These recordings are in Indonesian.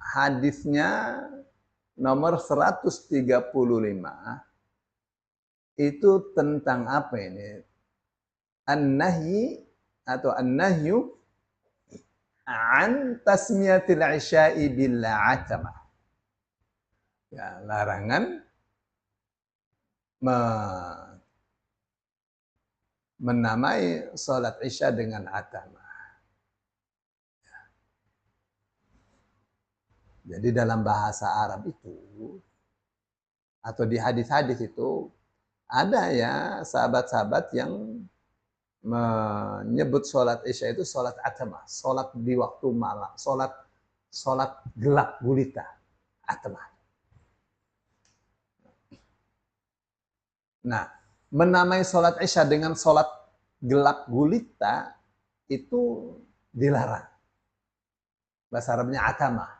hadisnya nomor 135 itu tentang apa ini? An-nahyi atau an-nahyu an tasmiyatil isya'i bil atama. Ya, larangan menamai salat isya dengan atama. Jadi dalam bahasa Arab itu atau di hadis-hadis itu ada ya sahabat-sahabat yang menyebut sholat isya itu sholat atama, sholat di waktu malam, sholat gelap gulita, atama. Nah, menamai sholat isya dengan sholat gelap gulita itu dilarang. Bahasa Arabnya atama.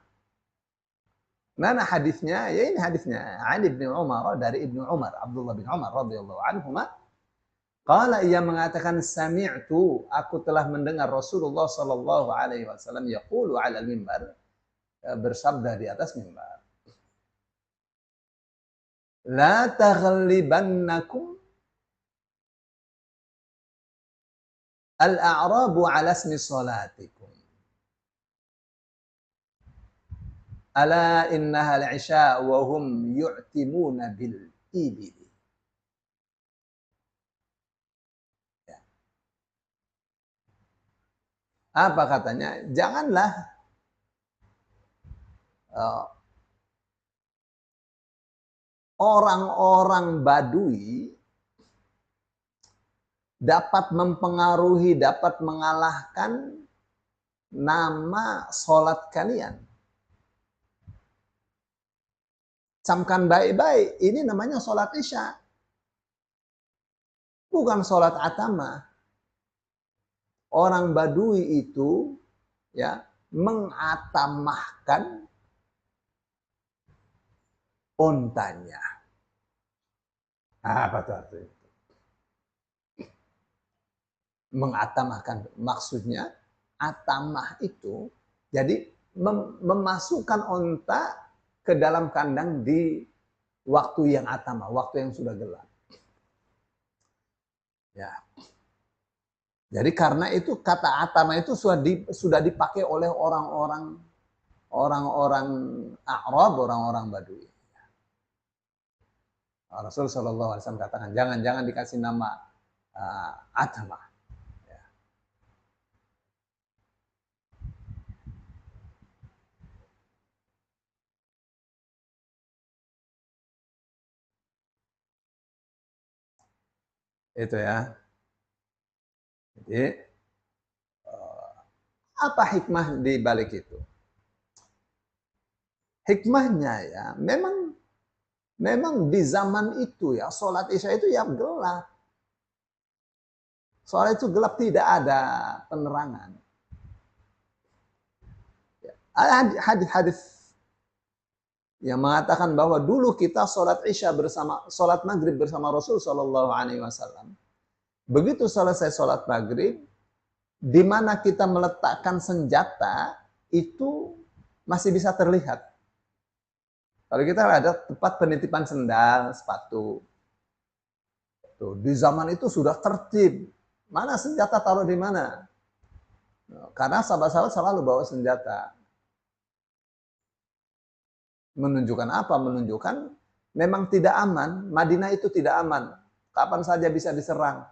Mana hadisnya? Ya ini hadisnya. Ali bin Umar, dari Ibnu Umar, Abdullah bin Umar radhiyallahu anhuma. Qala, ia mengatakan, sami'tu, aku telah mendengar Rasulullah sallallahu alaihi wasallam yaqulu 'ala al-mimbar, bersabda di atas mimbar. La taghlibannakum al-a'rabu 'ala ismi salatikum. Ala innaha al-'isha wa hum yu'timuna bil ibil. Ya. Apa katanya? Janganlah orang-orang Badui dapat mempengaruhi, dapat mengalahkan nama sholat kalian. Camkan baik-baik, ini namanya sholat isya. Bukan sholat atama. Orang Badui itu ya mengatamahkan ontanya. Apa itu artinya? Mengatamahkan, maksudnya atamah itu jadi memasukkan onta ke dalam kandang di waktu yang atama, waktu yang sudah gelap. Ya. Jadi karena itu kata atama itu sudah dipakai oleh orang-orang A'rab, orang-orang Badui. Rasul Shallallahu Alaihi Wasallam katakan jangan dikasih nama atama. Ya. Itu ya. Jadi apa hikmah di balik itu? Hikmahnya ya, memang di zaman itu ya, sholat isya itu ya gelap. Sholat itu gelap, tidak ada penerangan. Hadis-hadis yang mengatakan bahwa dulu kita sholat isya bersama, sholat maghrib bersama Rasul Shallallahu Alaihi Wasallam. Begitu selesai sholat maghrib, di mana kita meletakkan senjata itu masih bisa terlihat. Kalau kita ada tempat penitipan sendal, sepatu, tuh, di zaman itu sudah tertib. Mana senjata taruh di mana? Karena sahabat-sahabat selalu bawa senjata. Menunjukkan apa? Menunjukkan memang tidak aman. Madinah itu tidak aman. Kapan saja bisa diserang.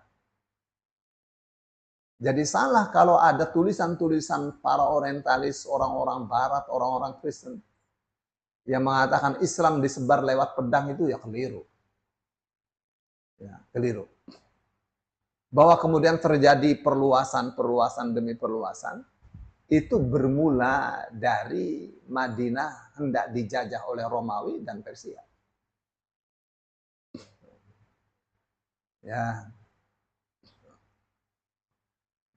Jadi salah kalau ada tulisan-tulisan para orientalis, orang-orang barat, orang-orang Kristen yang mengatakan Islam disebar lewat pedang, itu ya keliru. Ya, keliru. Bahwa kemudian terjadi perluasan demi perluasan, itu bermula dari Madinah hendak dijajah oleh Romawi dan Persia. Ya.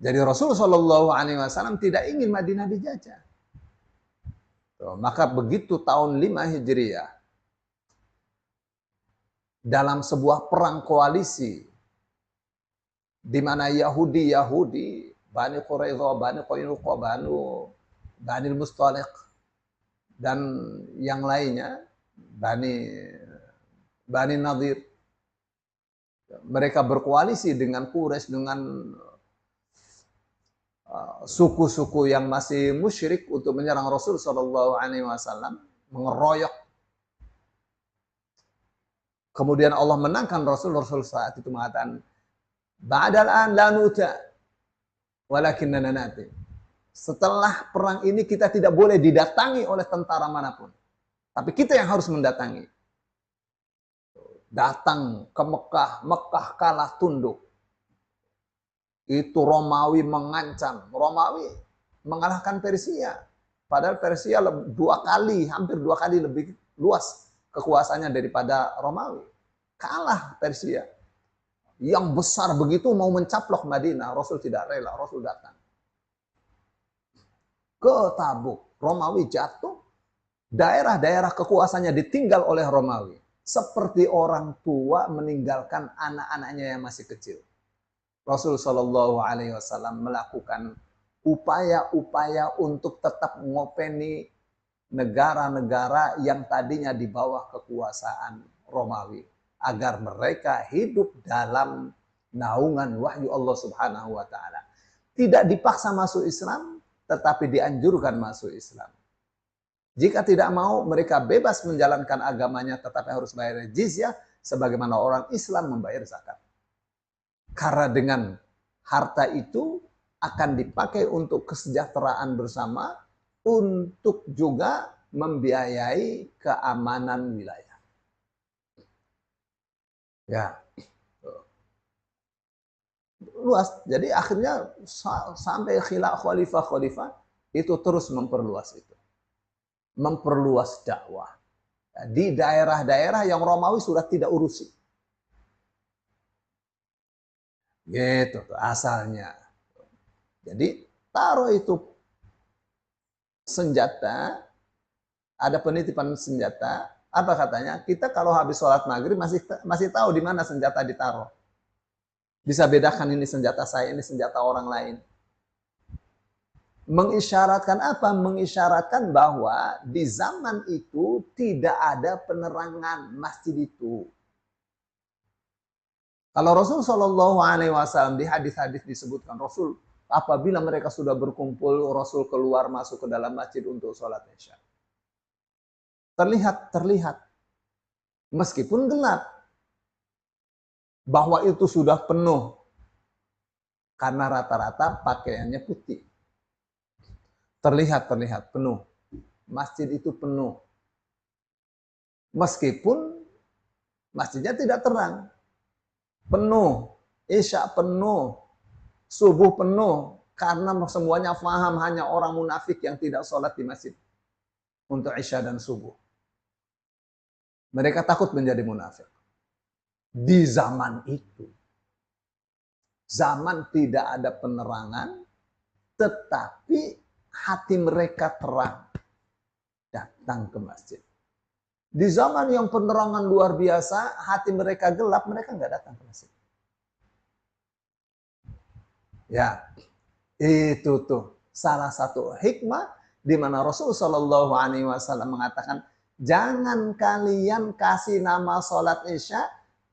Jadi Rasulullah Shallallahu Alaihi Wasallam tidak ingin Madinah dijajah. Maka begitu tahun 5 Hijriah, dalam sebuah perang koalisi, di mana Yahudi, Bani Quraidah, Bani Qainuqa, Bani Mustaliq, dan yang lainnya, Bani Nadir. Mereka berkoalisi dengan Quraisy, dengan suku-suku yang masih musyrik untuk menyerang Rasul Shallallahu Alaihi Wasallam, mengeroyok. Kemudian Allah menangkan Rasul. Rasul saat itu mengatakan, "Ba'dal an la nuta, walakinna nanati." Setelah perang ini kita tidak boleh didatangi oleh tentara manapun, tapi kita yang harus mendatangi. Datang ke Mekah, Mekah kalah tunduk. Itu Romawi mengancam. Romawi mengalahkan Persia. Padahal Persia hampir dua kali lebih luas kekuasaannya daripada Romawi. Kalah Persia. Yang besar begitu mau mencaplok Madinah. Rasul tidak rela, Rasul datang ke Tabuk. Romawi jatuh. Daerah-daerah kekuasaannya ditinggal oleh Romawi. Seperti orang tua meninggalkan anak-anaknya yang masih kecil. Rasul Shallallahu Alaihi Wasallam melakukan upaya-upaya untuk tetap ngopeni negara-negara yang tadinya di bawah kekuasaan Romawi, agar mereka hidup dalam naungan wahyu Allah Subhanahu Wa Taala. Tidak dipaksa masuk Islam, tetapi dianjurkan masuk Islam. Jika tidak mau, mereka bebas menjalankan agamanya, tetapi harus bayar jizyah sebagaimana orang Islam membayar zakat. Karena dengan harta itu akan dipakai untuk kesejahteraan bersama, untuk juga membiayai keamanan wilayah. Ya, luas. Jadi akhirnya sampai khalifah itu terus memperluas itu. Memperluas dakwah di daerah-daerah yang Romawi sudah tidak urusi. Gitu asalnya. Jadi taruh itu senjata, ada penitipan senjata. Apa katanya? Kita kalau habis sholat maghrib masih tahu di mana senjata ditaruh. Bisa bedakan ini senjata saya, ini senjata orang lain. Mengisyaratkan apa? Mengisyaratkan bahwa di zaman itu tidak ada penerangan masjid itu. Kalau Rasul Shallallahu Alaihi Wasallam di hadis-hadis disebutkan, Rasul apabila mereka sudah berkumpul, Rasul keluar masuk ke dalam masjid untuk sholat isya. Terlihat, meskipun gelap, bahwa itu sudah penuh, karena rata-rata pakaiannya putih. Terlihat penuh. Masjid itu penuh. Meskipun masjidnya tidak terang. Penuh. Isya penuh. Subuh penuh. Karena semuanya faham hanya orang munafik yang tidak sholat di masjid. Untuk isya dan subuh. Mereka takut menjadi munafik. Di zaman itu. Zaman tidak ada penerangan. Tetapi hati mereka terang, datang ke masjid. Di zaman yang penerangan luar biasa, hati mereka gelap, mereka nggak datang ke masjid. Ya, itu tuh salah satu hikmah di mana Rasul Shallallahu Alaihi Wasallam mengatakan, jangan kalian kasih nama sholat isya,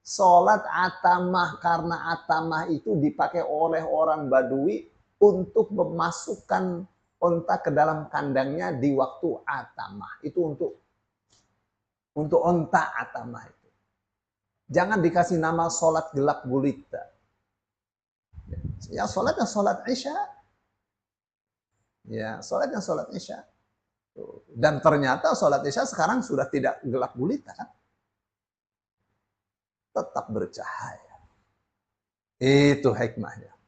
sholat atamah, karena atamah itu dipakai oleh orang Badui untuk memasukkan onta ke dalam kandangnya di waktu atamah. Itu untuk onta atamah itu. Jangan dikasih nama sholat gelap gulita. Ya sholatnya sholat isya. Ya sholatnya sholat isya. Dan ternyata sholat isya sekarang sudah tidak gelap gulita kan. Tetap bercahaya. Itu hikmahnya.